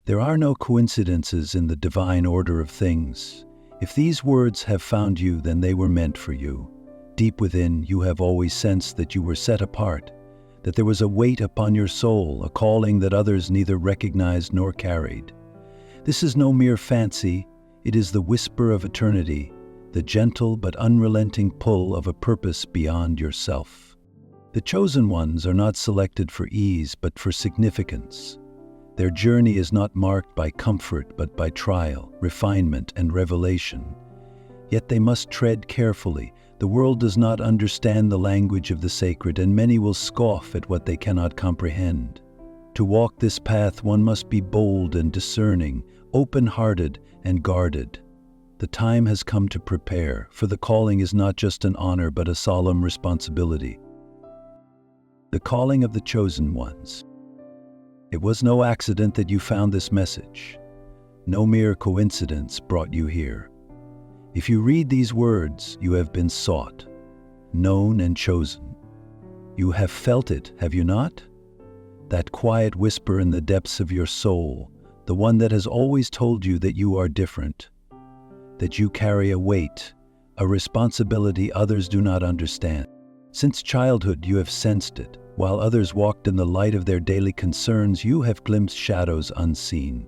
There are no coincidences in the divine order of things. If these words have found you, then they were meant for you. Deep within, you have always sensed that you were set apart, that there was a weight upon your soul, a calling that others neither recognized nor carried. This is no mere fancy, it is the whisper of eternity, the gentle but unrelenting pull of a purpose beyond yourself. The chosen ones are not selected for ease, but for significance. Their journey is not marked by comfort, but by trial, refinement, and revelation. Yet they must tread carefully. The world does not understand the language of the sacred, and many will scoff at what they cannot comprehend. To walk this path, one must be bold and discerning, open-hearted and guarded. The time has come to prepare, for the calling is not just an honor, but a solemn responsibility. The calling of the chosen ones. It was no accident that you found this message. No mere coincidence brought you here. If you read these words, you have been sought, known, and chosen. You have felt it, have you not? That quiet whisper in the depths of your soul, the one that has always told you that you are different, that you carry a weight, a responsibility others do not understand. Since childhood, you have sensed it. While others walked in the light of their daily concerns, you have glimpsed shadows unseen.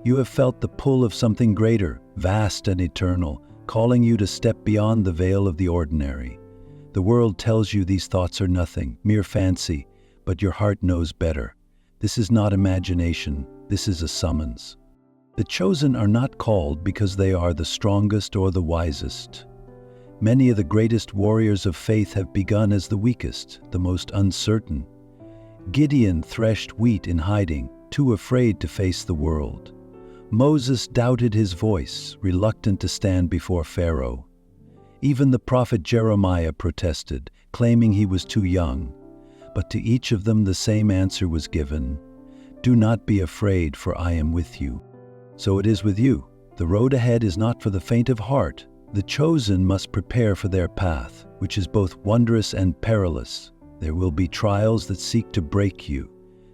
You have felt the pull of something greater, vast and eternal, calling you to step beyond the veil of the ordinary. The world tells you these thoughts are nothing, mere fancy, but your heart knows better. This is not imagination, this is a summons. The chosen are not called because they are the strongest or the wisest. Many of the greatest warriors of faith have begun as the weakest, the most uncertain. Gideon threshed wheat in hiding, too afraid to face the world. Moses doubted his voice, reluctant to stand before Pharaoh. Even the prophet Jeremiah protested, claiming he was too young. But to each of them the same answer was given: "Do not be afraid, for I am with you." So it is with you. The road ahead is not for the faint of heart. The chosen must prepare for their path, which is both wondrous and perilous. There will be trials that seek to break you,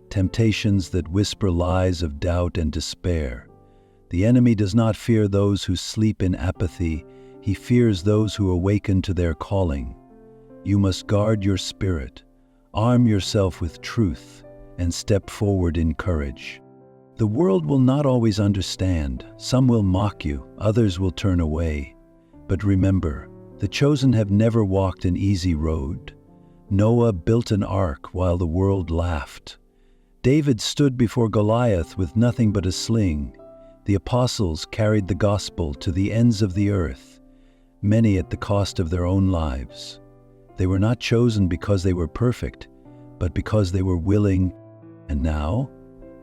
temptations that whisper lies of doubt and despair. The enemy does not fear those who sleep in apathy, he fears those who awaken to their calling. You must guard your spirit, arm yourself with truth, and step forward in courage. The world will not always understand. Some will mock you, others will turn away. But remember, the chosen have never walked an easy road. Noah built an ark while the world laughed. David stood before Goliath with nothing but a sling. The apostles carried the gospel to the ends of the earth, many at the cost of their own lives. They were not chosen because they were perfect, but because they were willing. And now,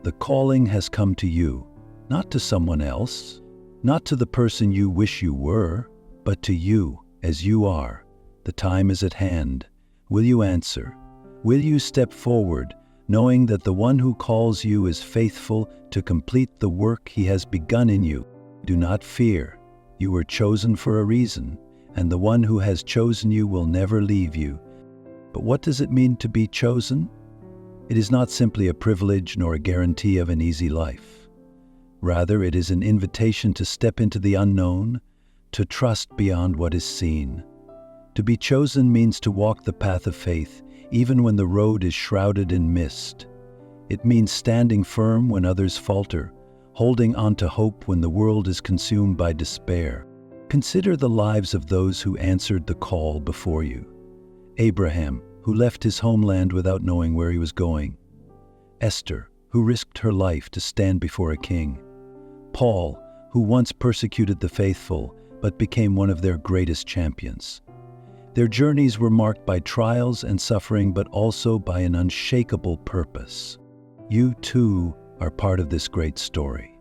the calling has come to you, not to someone else, not to the person you wish you were, but to you as you are. The time is at hand. Will you answer? Will you step forward, knowing that the one who calls you is faithful to complete the work he has begun in you? Do not fear. You were chosen for a reason, and the one who has chosen you will never leave you. But what does it mean to be chosen? It is not simply a privilege nor a guarantee of an easy life. Rather, it is an invitation to step into the unknown, to trust beyond what is seen. To be chosen means to walk the path of faith, even when the road is shrouded in mist. It means standing firm when others falter, holding on to hope when the world is consumed by despair. Consider the lives of those who answered the call before you. Abraham, who left his homeland without knowing where he was going. Esther, who risked her life to stand before a king. Paul, who once persecuted the faithful, but became one of their greatest champions. Their journeys were marked by trials and suffering, but also by an unshakable purpose. You, too, are part of this great story.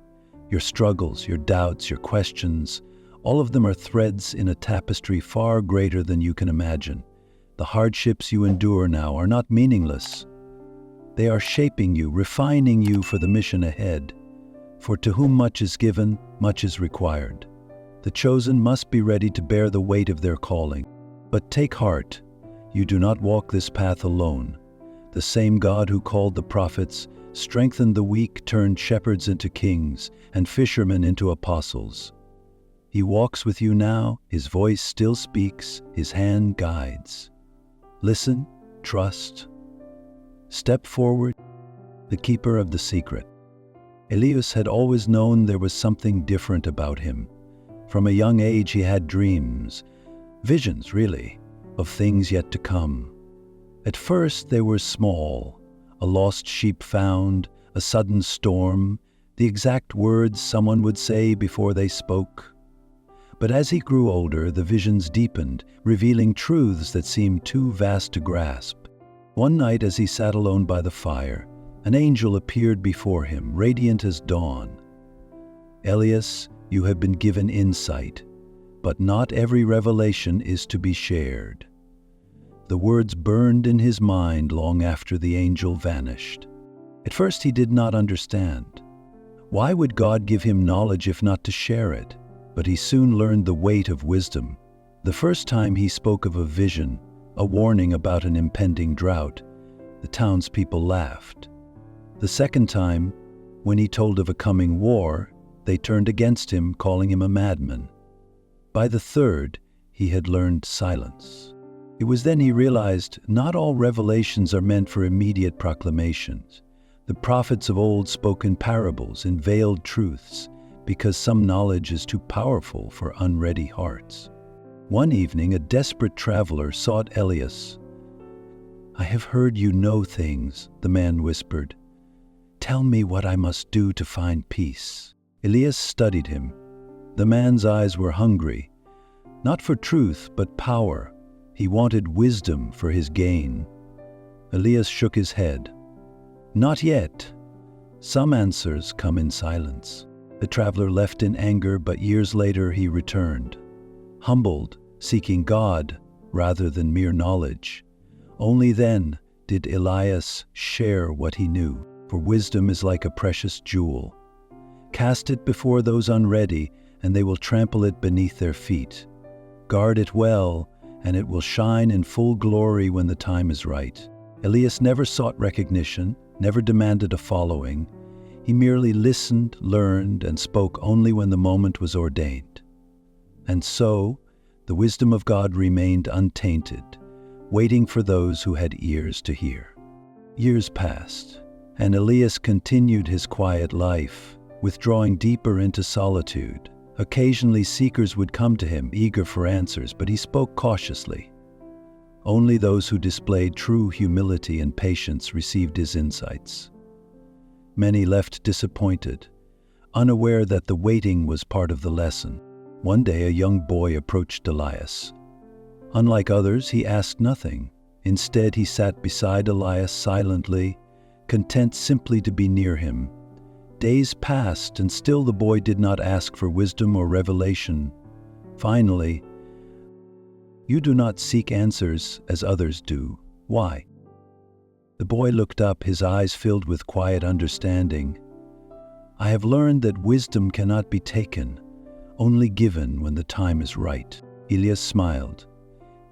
Your struggles, your doubts, your questions, all of them are threads in a tapestry far greater than you can imagine. The hardships you endure now are not meaningless. They are shaping you, refining you for the mission ahead. For to whom much is given, much is required. The chosen must be ready to bear the weight of their calling. But take heart, you do not walk this path alone. The same God who called the prophets strengthened the weak, turned shepherds into kings, and fishermen into apostles. He walks with you now, his voice still speaks, his hand guides. Listen, trust. Step forward, the keeper of the secret. Elias had always known there was something different about him. From a young age he had dreams, visions really, of things yet to come. At first they were small, a lost sheep found, a sudden storm, the exact words someone would say before they spoke. But as he grew older, the visions deepened, revealing truths that seemed too vast to grasp. One night as he sat alone by the fire, an angel appeared before him, radiant as dawn. Elias, you have been given insight, but not every revelation is to be shared. The words burned in his mind long after the angel vanished. At first he did not understand. Why would God give him knowledge if not to share it? But he soon learned the weight of wisdom. The first time he spoke of a vision, a warning about an impending drought, the townspeople laughed. The second time, when he told of a coming war, they turned against him, calling him a madman. By the third, he had learned silence. It was then he realized not all revelations are meant for immediate proclamations. The prophets of old spoke in parables, in veiled truths, because some knowledge is too powerful for unready hearts. One evening, a desperate traveler sought Elias. "I have heard you know things," the man whispered. "Tell me what I must do to find peace." Elias studied him. The man's eyes were hungry, not for truth, but power. He wanted wisdom for his gain. Elias shook his head. "Not yet. Some answers come in silence." The traveler left in anger, but years later he returned, humbled, seeking God rather than mere knowledge. Only then did Elias share what he knew, for wisdom is like a precious jewel. Cast it before those unready, and they will trample it beneath their feet. Guard it well, and it will shine in full glory when the time is right. Elias never sought recognition, never demanded a following. He merely listened, learned, and spoke only when the moment was ordained. And so, the wisdom of God remained untainted, waiting for those who had ears to hear. Years passed, and Elias continued his quiet life, withdrawing deeper into solitude. Occasionally seekers would come to him, eager for answers, but he spoke cautiously. Only those who displayed true humility and patience received his insights. Many left disappointed, unaware that the waiting was part of the lesson. One day a young boy approached Elias. Unlike others, he asked nothing. Instead, he sat beside Elias silently, content simply to be near him. Days passed, and still the boy did not ask for wisdom or revelation. Finally, "You do not seek answers as others do. Why?" The boy looked up, his eyes filled with quiet understanding. "I have learned that wisdom cannot be taken, only given when the time is right." Elias smiled.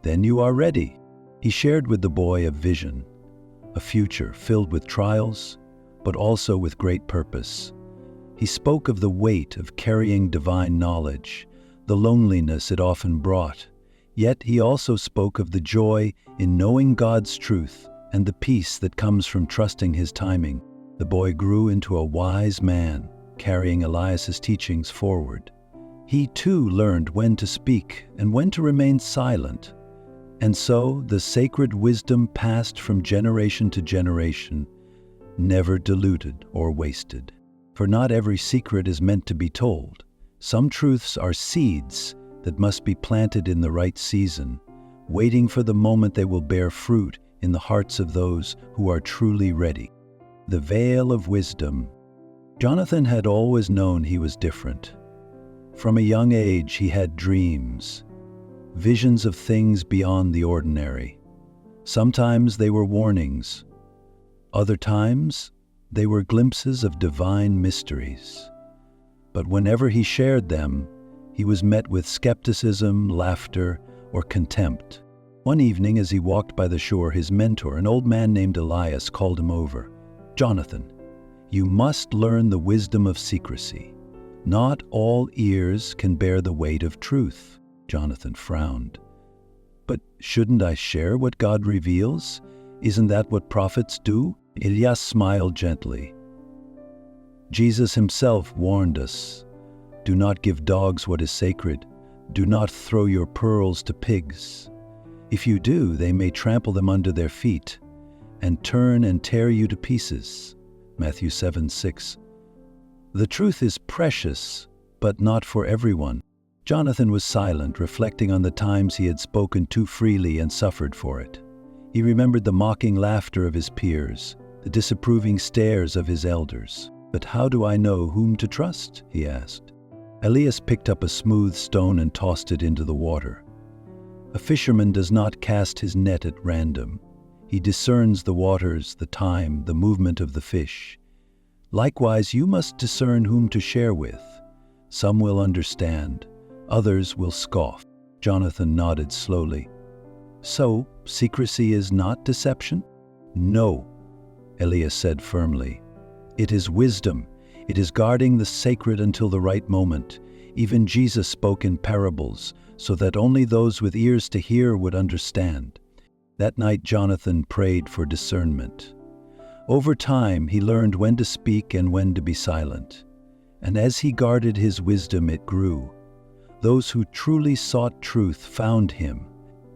"Then you are ready." He shared with the boy a vision, a future filled with trials, but also with great purpose. He spoke of the weight of carrying divine knowledge, the loneliness it often brought. Yet he also spoke of the joy in knowing God's truth and the peace that comes from trusting his timing. The boy grew into a wise man, carrying Elias's teachings forward. He too learned when to speak and when to remain silent. And so the sacred wisdom passed from generation to generation, never diluted or wasted. For not every secret is meant to be told. Some truths are seeds that must be planted in the right season, waiting for the moment they will bear fruit in the hearts of those who are truly ready. The veil of wisdom. Jonathan had always known he was different. From a young age he had dreams, visions of things beyond the ordinary. Sometimes they were warnings. Other times they were glimpses of divine mysteries. But whenever he shared them, he was met with skepticism, laughter, or contempt. One evening as he walked by the shore, his mentor, an old man named Elias, called him over. "Jonathan, You must learn the wisdom of secrecy. Not all ears can bear the weight of truth. Jonathan frowned. But shouldn't I share what God reveals? Isn't that what prophets do? Elias smiled gently. Jesus himself warned us, do not give dogs what is sacred. Do not throw your pearls to pigs. If you do, they may trample them under their feet and turn and tear you to pieces. Matthew 7:6. The truth is precious, but not for everyone. Jonathan was silent, reflecting on the times he had spoken too freely and suffered for it. He remembered the mocking laughter of his peers, the disapproving stares of his elders. But how do I know whom to trust? He asked. Elias picked up a smooth stone and tossed it into the water. A fisherman does not cast his net at random. He discerns the waters, the time, the movement of the fish. Likewise, you must discern whom to share with. Some will understand, others will scoff. Jonathan nodded slowly. So, secrecy is not deception? No, Elias said firmly. It is wisdom. It is guarding the sacred until the right moment. Even Jesus spoke in parables, so that only those with ears to hear would understand. That night Jonathan prayed for discernment. Over time, he learned when to speak and when to be silent. And as he guarded his wisdom, it grew. Those who truly sought truth found him,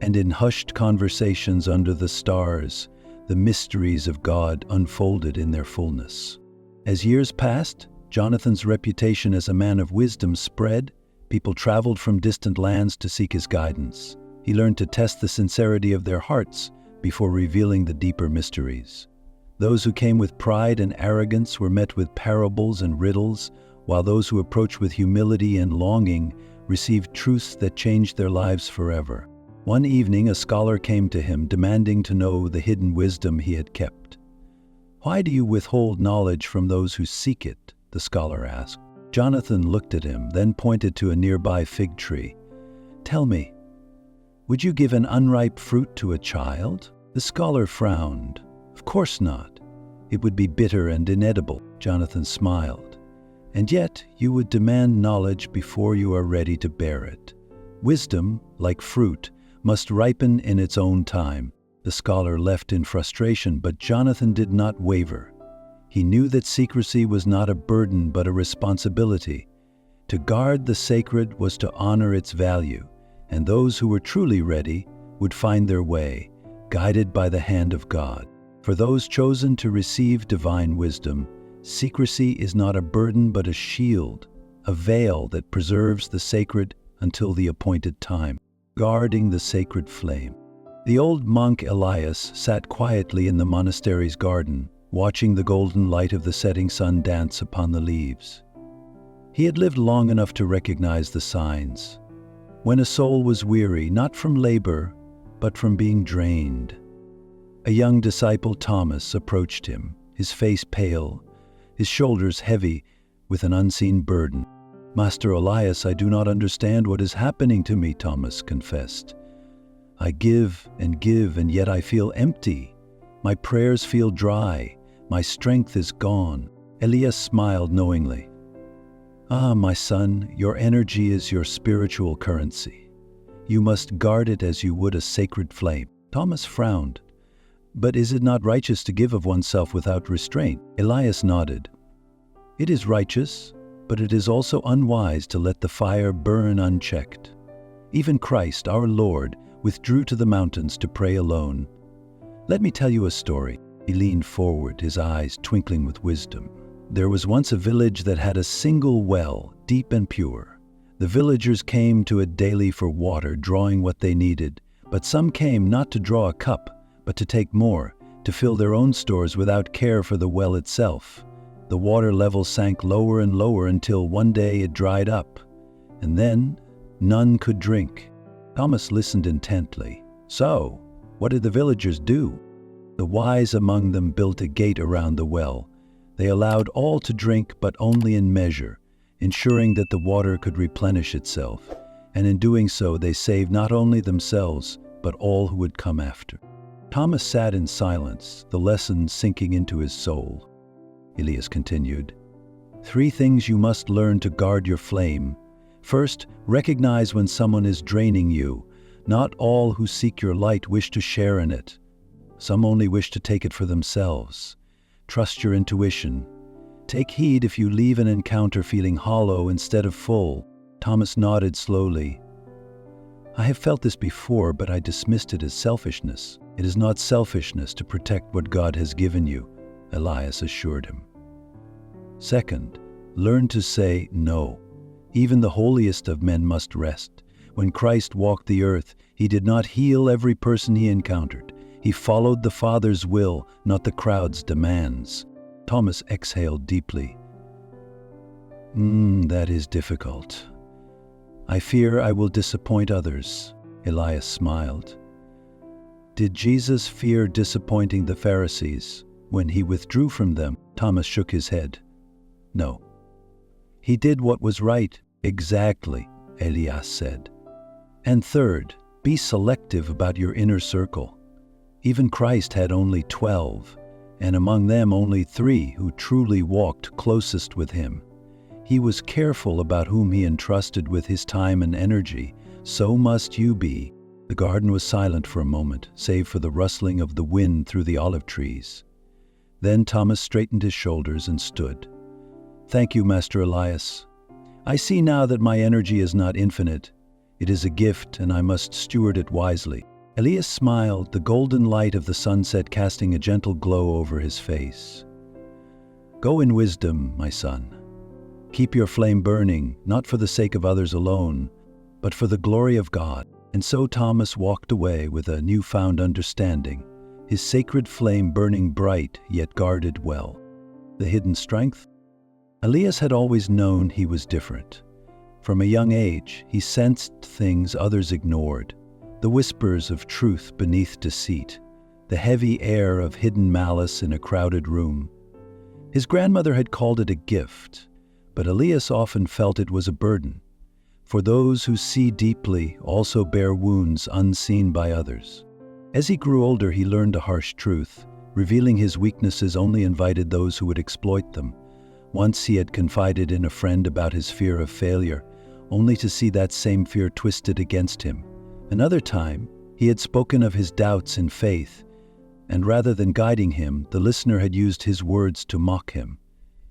and in hushed conversations under the stars, the mysteries of God unfolded in their fullness. As years passed, Jonathan's reputation as a man of wisdom spread. People traveled from distant lands to seek his guidance. He learned to test the sincerity of their hearts before revealing the deeper mysteries. Those who came with pride and arrogance were met with parables and riddles, while those who approached with humility and longing received truths that changed their lives forever. One evening, a scholar came to him, demanding to know the hidden wisdom he had kept. "Why do you withhold knowledge from those who seek it?" the scholar asked. Jonathan looked at him, then pointed to a nearby fig tree. "Tell me, would you give an unripe fruit to a child?" The scholar frowned. "Of course not. It would be bitter and inedible." Jonathan smiled. "And yet you would demand knowledge before you are ready to bear it. Wisdom, like fruit, must ripen in its own time." The scholar left in frustration, but Jonathan did not waver. He knew that secrecy was not a burden but a responsibility. To guard the sacred was to honor its value, and those who were truly ready would find their way, guided by the hand of God. For those chosen to receive divine wisdom, secrecy is not a burden but a shield, a veil that preserves the sacred until the appointed time, guarding the sacred flame. The old monk Elias sat quietly in the monastery's garden, watching the golden light of the setting sun dance upon the leaves. He had lived long enough to recognize the signs. When a soul was weary, not from labor, but from being drained. A young disciple, Thomas, approached him, his face pale, his shoulders heavy with an unseen burden. "Master Elias, I do not understand what is happening to me," Thomas confessed. "I give, and yet I feel empty. My prayers feel dry. My strength is gone." Elias smiled knowingly. "Ah, my son, your energy is your spiritual currency. You must guard it as you would a sacred flame." Thomas frowned. "But is it not righteous to give of oneself without restraint?" Elias nodded. "It is righteous, but it is also unwise to let the fire burn unchecked. Even Christ, our Lord, withdrew to the mountains to pray alone. Let me tell you a story." He leaned forward, his eyes twinkling with wisdom. "There was once a village that had a single well, deep and pure. The villagers came to it daily for water, drawing what they needed, but some came not to draw a cup, but to take more, to fill their own stores without care for the well itself. The water level sank lower and lower until one day it dried up, and then none could drink." Thomas listened intently. "So, what did the villagers do?" "The wise among them built a gate around the well. They allowed all to drink, but only in measure, ensuring that the water could replenish itself, and in doing so they saved not only themselves, but all who would come after." Thomas sat in silence, the lesson sinking into his soul. Elias continued. 3 things you must learn to guard your flame. First, recognize when someone is draining you. Not all who seek your light wish to share in it. Some only wish to take it for themselves. Trust your intuition. Take heed if you leave an encounter feeling hollow instead of full. Thomas nodded slowly. I have felt this before, but I dismissed it as selfishness. It is not selfishness to protect what God has given you, Elias assured him. Second, learn to say no. Even the holiest of men must rest. When Christ walked the earth, he did not heal every person he encountered. He followed the Father's will, not the crowd's demands. Thomas exhaled deeply. That is difficult. I fear I will disappoint others, Elias smiled. Did Jesus fear disappointing the Pharisees when he withdrew from them? Thomas shook his head. No. He did what was right. Exactly, Elias said. And third, be selective about your inner circle. Even Christ had only 12, and among them only 3 who truly walked closest with him. He was careful about whom he entrusted with his time and energy. So must you be. The garden was silent for a moment, save for the rustling of the wind through the olive trees. Then Thomas straightened his shoulders and stood. Thank you, Master Elias. I see now that my energy is not infinite. It is a gift, and I must steward it wisely. Elias smiled, the golden light of the sunset casting a gentle glow over his face. Go in wisdom, my son. Keep your flame burning, not for the sake of others alone, but for the glory of God. And so Thomas walked away with a newfound understanding, his sacred flame burning bright yet guarded well. The hidden strength? Elias had always known he was different. From a young age, he sensed things others ignored, the whispers of truth beneath deceit, the heavy air of hidden malice in a crowded room. His grandmother had called it a gift, but Elias often felt it was a burden. For those who see deeply also bear wounds unseen by others. As he grew older, he learned a harsh truth. Revealing his weaknesses only invited those who would exploit them. Once he had confided in a friend about his fear of failure, only to see that same fear twisted against him. Another time, he had spoken of his doubts in faith, and rather than guiding him, the listener had used his words to mock him.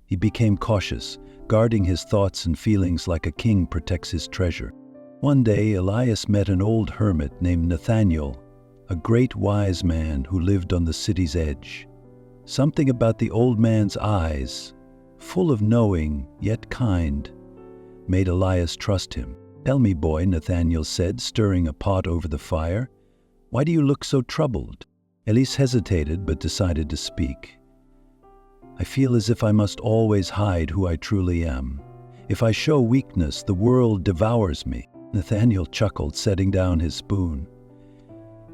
He became cautious, guarding his thoughts and feelings like a king protects his treasure. One day, Elias met an old hermit named Nathaniel, a great wise man who lived on the city's edge. Something about the old man's eyes, full of knowing yet kind, made Elias trust him. Tell me, boy, Nathaniel said, stirring a pot over the fire. Why do you look so troubled? Elias hesitated but decided to speak. I feel as if I must always hide who I truly am. If I show weakness, the world devours me. Nathaniel chuckled, setting down his spoon.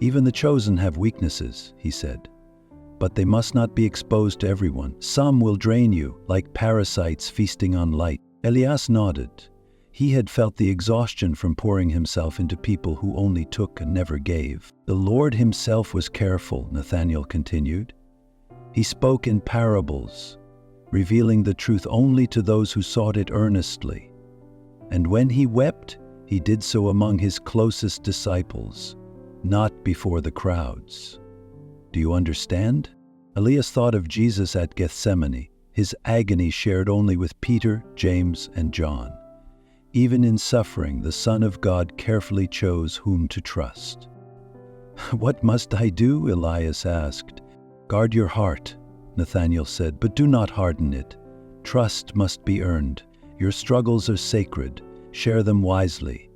Even the chosen have weaknesses, he said. But they must not be exposed to everyone. Some will drain you, like parasites feasting on light. Elias nodded. He had felt the exhaustion from pouring himself into people who only took and never gave. The Lord himself was careful, Nathaniel continued. He spoke in parables, revealing the truth only to those who sought it earnestly. And when he wept, he did so among his closest disciples, not before the crowds. Do you understand? Elias thought of Jesus at Gethsemane, his agony shared only with Peter, James, and John. Even in suffering, the Son of God carefully chose whom to trust. What must I do? Elias asked. Guard your heart, Nathaniel said, but do not harden it. Trust must be earned. Your struggles are sacred. Share them wisely.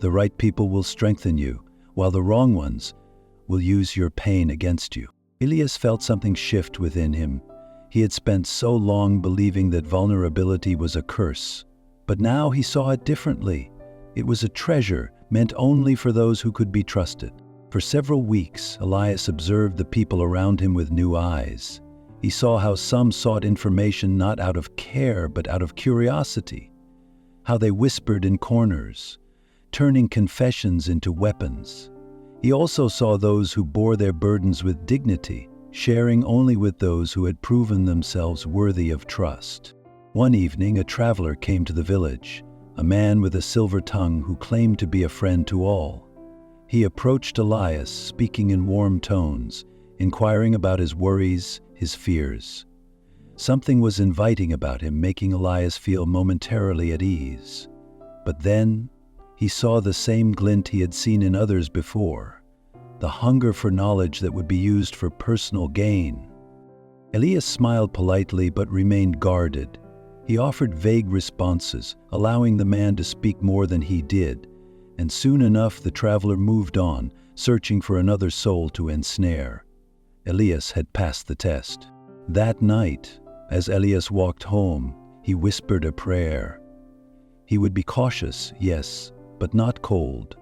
The right people will strengthen you, while the wrong ones will use your pain against you. Elias felt something shift within him. He had spent so long believing that vulnerability was a curse, but now he saw it differently. It was a treasure meant only for those who could be trusted. For several weeks, Elias observed the people around him with new eyes. He saw how some sought information not out of care but out of curiosity, how they whispered in corners, turning confessions into weapons. He also saw those who bore their burdens with dignity, sharing only with those who had proven themselves worthy of trust. One evening, a traveler came to the village, a man with a silver tongue who claimed to be a friend to all. He approached Elias, speaking in warm tones, inquiring about his worries, his fears. Something was inviting about him, making Elias feel momentarily at ease. But then, he saw the same glint he had seen in others before, the hunger for knowledge that would be used for personal gain. Elias smiled politely but remained guarded. He offered vague responses, allowing the man to speak more than he did, and soon enough the traveler moved on, searching for another soul to ensnare. Elias had passed the test. That night, as Elias walked home, he whispered a prayer. He would be cautious, yes, but not cold.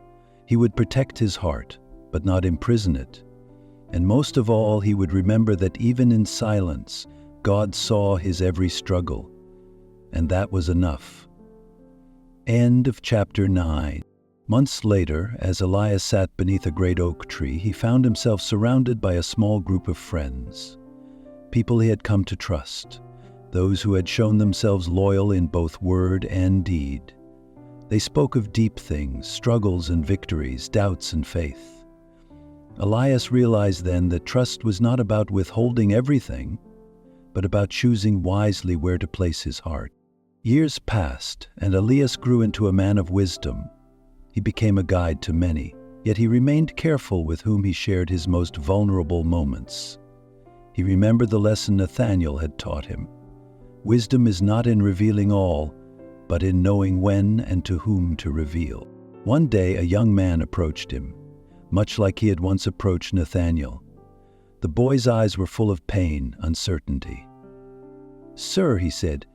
He would protect his heart, but not imprison it. And most of all, he would remember that even in silence, God saw his every struggle. And that was enough. End of chapter 9. Months later, as Elias sat beneath a great oak tree, he found himself surrounded by a small group of friends. People he had come to trust, those who had shown themselves loyal in both word and deed. They spoke of deep things, struggles and victories, doubts and faith. Elias realized then that trust was not about withholding everything, but about choosing wisely where to place his heart. Years passed, and Elias grew into a man of wisdom. He became a guide to many, yet he remained careful with whom he shared his most vulnerable moments. He remembered the lesson Nathanael had taught him. Wisdom is not in revealing all, but in knowing when and to whom to reveal. One day a young man approached him, much like he had once approached Nathanael. The boy's eyes were full of pain, uncertainty. "Sir," he said,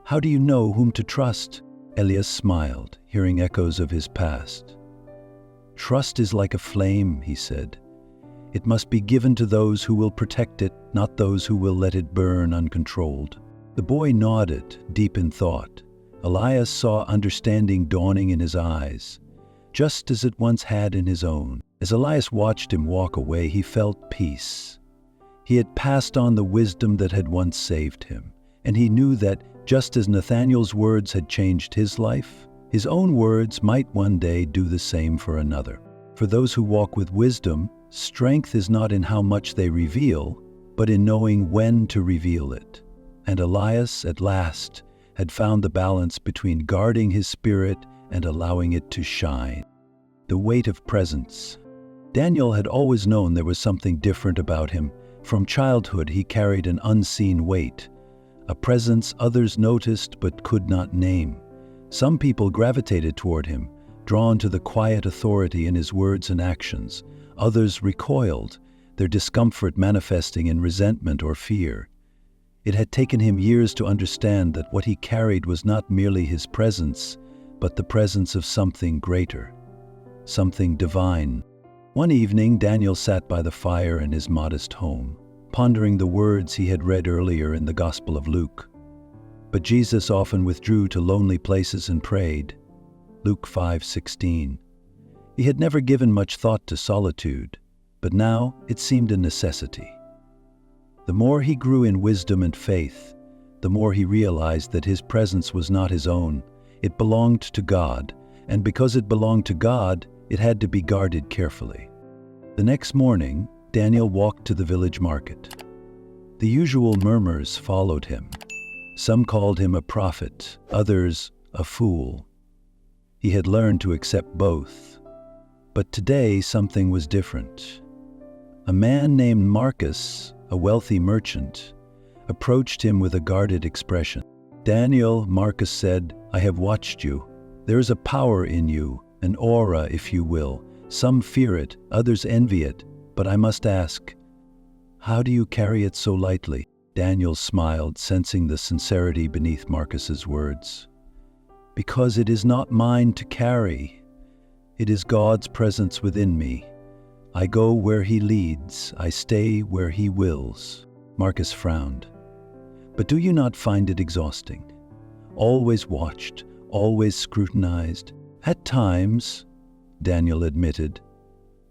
"how do you know whom to trust?" Elias smiled, hearing echoes of his past. "Trust is like a flame," he said. "It must be given to those who will protect it, not those who will let it burn uncontrolled." The boy nodded, deep in thought. Elias saw understanding dawning in his eyes, just as it once had in his own. As Elias watched him walk away, he felt peace. He had passed on the wisdom that had once saved him, and he knew that just as Nathanael's words had changed his life, his own words might one day do the same for another. For those who walk with wisdom, strength is not in how much they reveal, but in knowing when to reveal it. And Elias, at last, had found the balance between guarding his spirit and allowing it to shine. The weight of presence. Daniel had always known there was something different about him. From childhood, he carried an unseen weight, a presence others noticed but could not name. Some people gravitated toward him, drawn to the quiet authority in his words and actions. Others recoiled, their discomfort manifesting in resentment or fear. It had taken him years to understand that what he carried was not merely his presence, but the presence of something greater, something divine. One evening, Daniel sat by the fire in his modest home, pondering the words he had read earlier in the Gospel of Luke. But Jesus often withdrew to lonely places and prayed. Luke 5:16. He had never given much thought to solitude, but now it seemed a necessity. The more he grew in wisdom and faith, the more he realized that his presence was not his own. It belonged to God, and because it belonged to God, it had to be guarded carefully. The next morning, Daniel walked to the village market. The usual murmurs followed him. Some called him a prophet, others a fool. He had learned to accept both. But today something was different. A man named Marcus, a wealthy merchant, approached him with a guarded expression. "Daniel," Marcus said, "I have watched you. There is a power in you, an aura, if you will. Some fear it, others envy it. But I must ask, how do you carry it so lightly?" Daniel smiled, sensing the sincerity beneath Marcus's words. "Because it is not mine to carry. It is God's presence within me. I go where He leads, I stay where He wills." Marcus frowned. "But do you not find it exhausting? Always watched, always scrutinized?" "At times," Daniel admitted.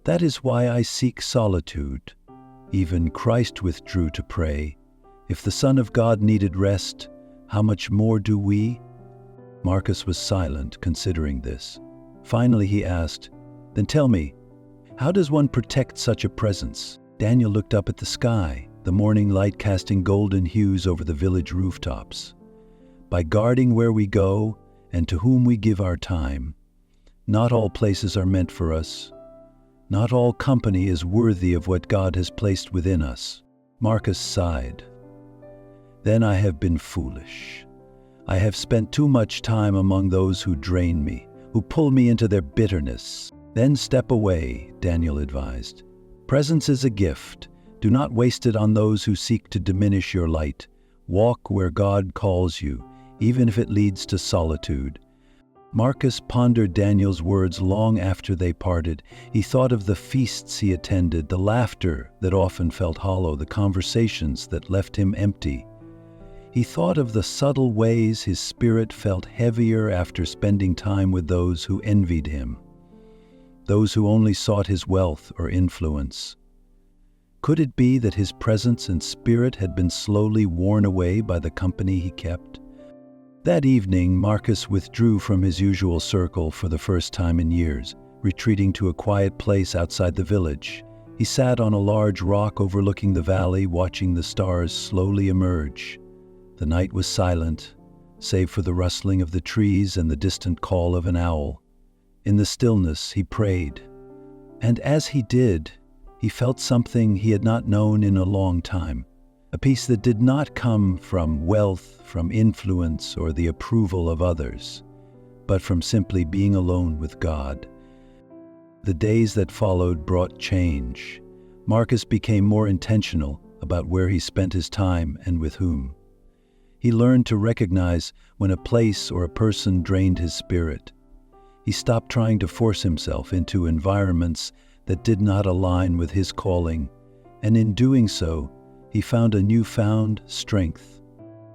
"That is why I seek solitude. Even Christ withdrew to pray. If the Son of God needed rest, how much more do we? Marcus was silent, considering this. Finally he asked, "Then tell me, how does one protect such a presence?" Daniel looked up at the sky, the morning light casting golden hues over the village rooftops. "By guarding where we go and to whom we give our time. Not all places are meant for us. Not all company is worthy of what God has placed within us." Marcus sighed. "Then I have been foolish. I have spent too much time among those who drain me, who pull me into their bitterness." "Then step away," Daniel advised. "Presence is a gift. Do not waste it on those who seek to diminish your light. Walk where God calls you, even if it leads to solitude." Marcus pondered Daniel's words long after they parted. He thought of the feasts he attended, the laughter that often felt hollow, the conversations that left him empty. He thought of the subtle ways his spirit felt heavier after spending time with those who envied him, those who only sought his wealth or influence. Could it be that his presence and spirit had been slowly worn away by the company he kept? That evening, Marcus withdrew from his usual circle for the first time in years, retreating to a quiet place outside the village. He sat on a large rock overlooking the valley, watching the stars slowly emerge. The night was silent, save for the rustling of the trees and the distant call of an owl. In the stillness, he prayed. And as he did, he felt something he had not known in a long time. A peace that did not come from wealth, from influence, or the approval of others, but from simply being alone with God. The days that followed brought change. Marcus became more intentional about where he spent his time and with whom. He learned to recognize when a place or a person drained his spirit. He stopped trying to force himself into environments that did not align with his calling, and in doing so, he found a newfound strength.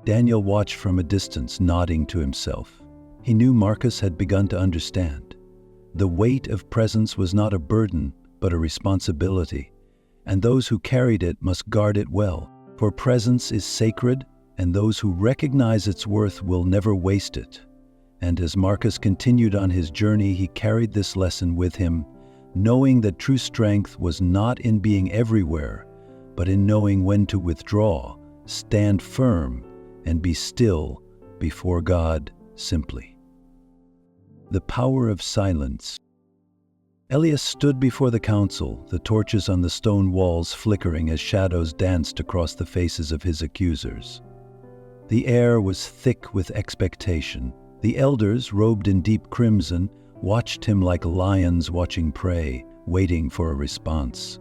Daniel watched from a distance, nodding to himself. He knew Marcus had begun to understand. The weight of presence was not a burden, but a responsibility, and those who carried it must guard it well, for presence is sacred, and those who recognize its worth will never waste it. And as Marcus continued on his journey, he carried this lesson with him, knowing that true strength was not in being everywhere, but in knowing when to withdraw, stand firm, and be still before God simply. The power of silence. Elias stood before the council, the torches on the stone walls flickering as shadows danced across the faces of his accusers. The air was thick with expectation. The elders, robed in deep crimson, watched him like lions watching prey, waiting for a response.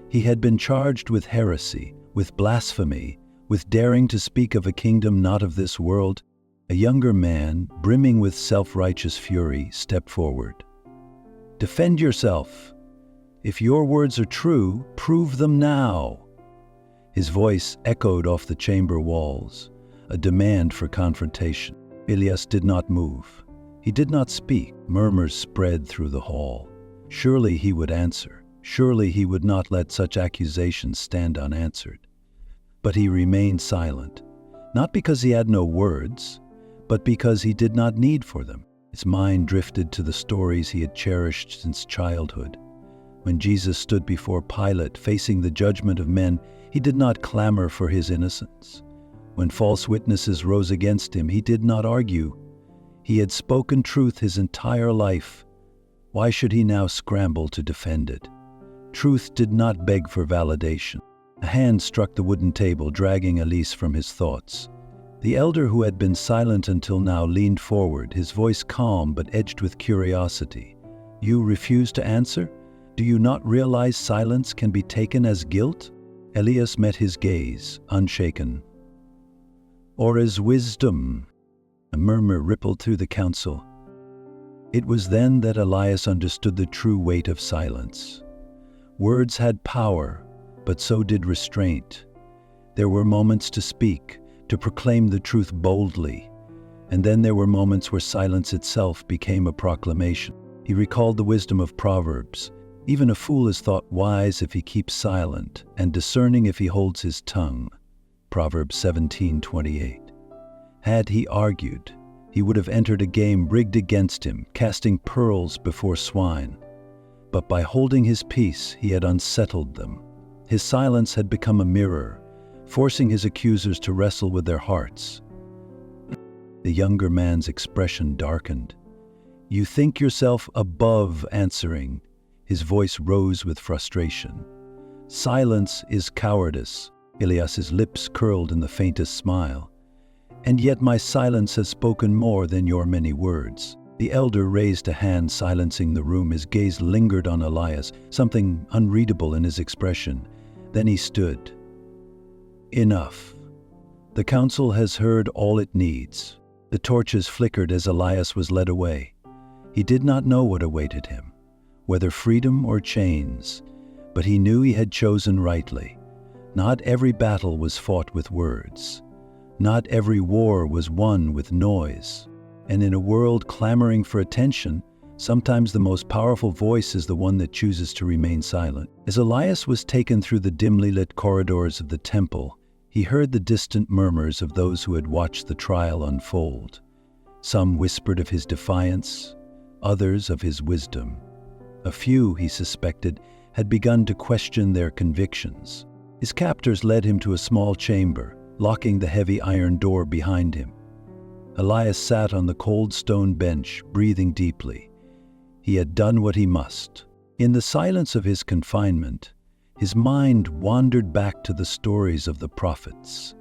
He had been charged with heresy, with blasphemy, with daring to speak of a kingdom not of this world. A younger man, brimming with self-righteous fury, stepped forward. "Defend yourself. If your words are true, prove them now." His voice echoed off the chamber walls, a demand for confrontation. Elias did not move. He did not speak. Murmurs spread through the hall. Surely he would answer. Surely he would not let such accusations stand unanswered. But he remained silent, not because he had no words, but because he did not need for them. His mind drifted to the stories he had cherished since childhood. When Jesus stood before Pilate, facing the judgment of men, he did not clamor for his innocence. When false witnesses rose against him, he did not argue. He had spoken truth his entire life. Why should he now scramble to defend it? Truth did not beg for validation. A hand struck the wooden table, dragging Elise from his thoughts. The elder who had been silent until now leaned forward, his voice calm but edged with curiosity. "You refuse to answer? Do you not realize silence can be taken as guilt?" Elias met his gaze, unshaken. "Or as wisdom?" A murmur rippled through the council. It was then that Elias understood the true weight of silence. Words had power, but so did restraint. There were moments to speak, to proclaim the truth boldly, and then there were moments where silence itself became a proclamation. He recalled the wisdom of Proverbs. Even a fool is thought wise if he keeps silent, and discerning if he holds his tongue. Proverbs 17:28. Had he argued, he would have entered a game rigged against him, casting pearls before swine. But by holding his peace, he had unsettled them. His silence had become a mirror, forcing his accusers to wrestle with their hearts. The younger man's expression darkened. "You think yourself above answering." His voice rose with frustration. "Silence is cowardice." Elias's lips curled in the faintest smile. "And yet my silence has spoken more than your many words." The elder raised a hand, silencing the room. His gaze lingered on Elias, something unreadable in his expression. Then he stood. "Enough. The council has heard all it needs." The torches flickered as Elias was led away. He did not know what awaited him, whether freedom or chains, but he knew he had chosen rightly. Not every battle was fought with words. Not every war was won with noise. And in a world clamoring for attention, sometimes the most powerful voice is the one that chooses to remain silent. As Elias was taken through the dimly lit corridors of the temple, he heard the distant murmurs of those who had watched the trial unfold. Some whispered of his defiance, others of his wisdom. A few, he suspected, had begun to question their convictions. His captors led him to a small chamber, locking the heavy iron door behind him. Elias sat on the cold stone bench, breathing deeply. He had done what he must. In the silence of his confinement, his mind wandered back to the stories of the prophets,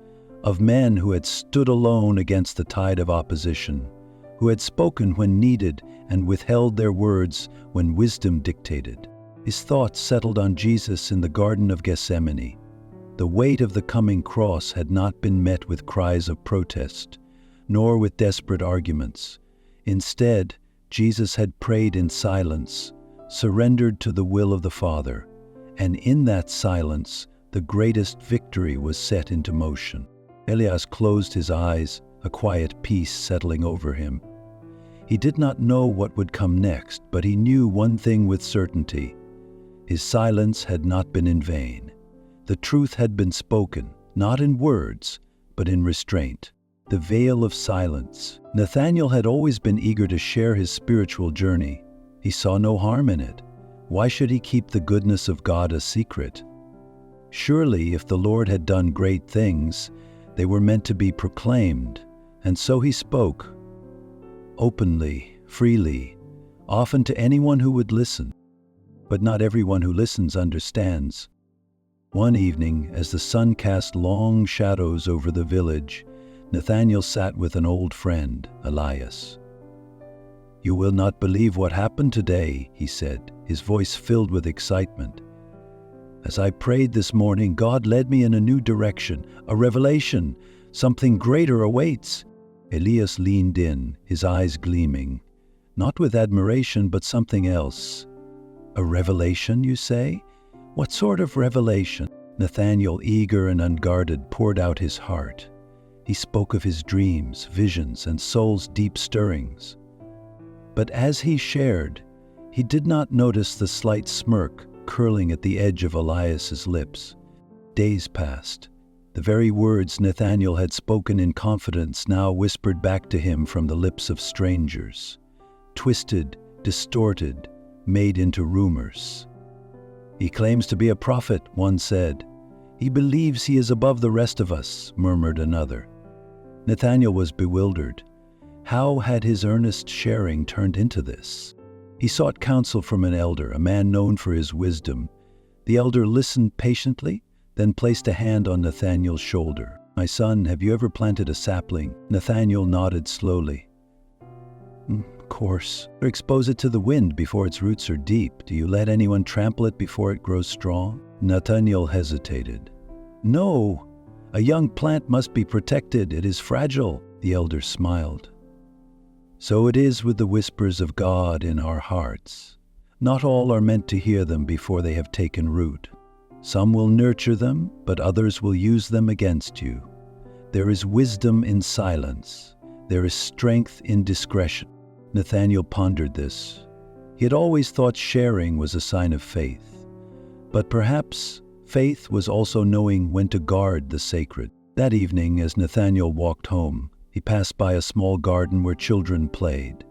of men who had stood alone against the tide of opposition, who had spoken when needed and withheld their words when wisdom dictated. His thoughts settled on Jesus in the Garden of Gethsemane. The weight of the coming cross had not been met with cries of protest, nor with desperate arguments. Instead, Jesus had prayed in silence, surrendered to the will of the Father, and in that silence, the greatest victory was set into motion. Elias closed his eyes, a quiet peace settling over him. He did not know what would come next, but he knew one thing with certainty. His silence had not been in vain. The truth had been spoken, not in words, but in restraint. The veil of silence. Nathanael had always been eager to share his spiritual journey. He saw no harm in it. Why should he keep the goodness of God a secret? Surely, if the Lord had done great things, they were meant to be proclaimed, and so he spoke, openly, freely, often to anyone who would listen. But not everyone who listens understands. One evening, as the sun cast long shadows over the village, Nathanael sat with an old friend, Elias. "You will not believe what happened today," he said, his voice filled with excitement. "As I prayed this morning, God led me in a new direction, a revelation. Something greater awaits." Elias leaned in, his eyes gleaming, not with admiration, but something else. "A revelation, you say? What sort of revelation?" Nathanael, eager and unguarded, poured out his heart. He spoke of his dreams, visions, and soul's deep stirrings. But as he shared, he did not notice the slight smirk curling at the edge of Elias's lips. Days passed. The very words Nathanael had spoken in confidence now whispered back to him from the lips of strangers. Twisted, distorted, made into rumors. "He claims to be a prophet," one said. "He believes he is above the rest of us," murmured another. Nathanael was bewildered. How had his earnest sharing turned into this? He sought counsel from an elder, a man known for his wisdom. The elder listened patiently, then placed a hand on Nathanael's shoulder. "My son, have you ever planted a sapling?" Nathanael nodded slowly. "Of course. Or expose it to the wind before its roots are deep. Do you let anyone trample it before it grows strong?" Nathanael hesitated. "No. A young plant must be protected. It is fragile." The elder smiled. "So it is with the whispers of God in our hearts. Not all are meant to hear them before they have taken root. Some will nurture them, but others will use them against you. There is wisdom in silence. There is strength in discretion." Nathanael pondered this. He He had always thought sharing was a sign of faith. But perhaps faith was also knowing when to guard the sacred. That evening, as Nathaniel walked home, he passed by a small garden where children played.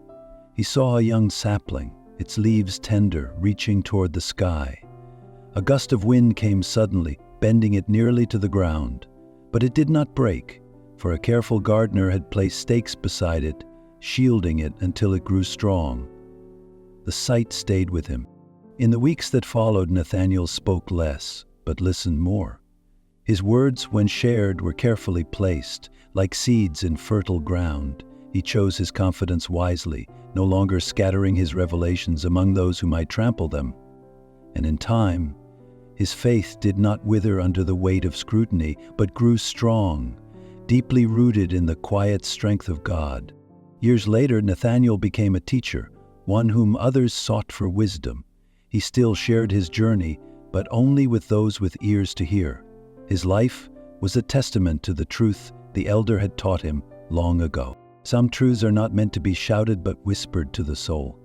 He saw a young sapling, its leaves tender, reaching toward the sky. A gust of wind came suddenly, bending it nearly to the ground. But it did not break, for a careful gardener had placed stakes beside it, shielding it until it grew strong. The sight stayed with him. In the weeks that followed, Nathaniel spoke less, but listened more. His words, when shared, were carefully placed, like seeds in fertile ground. He chose his confidence wisely, no longer scattering his revelations among those who might trample them. And in time, his faith did not wither under the weight of scrutiny, but grew strong, deeply rooted in the quiet strength of God. Years later, Nathaniel became a teacher, one whom others sought for wisdom. He still shared his journey, but only with those with ears to hear. His life was a testament to the truth the elder had taught him long ago. Some truths are not meant to be shouted but whispered to the soul.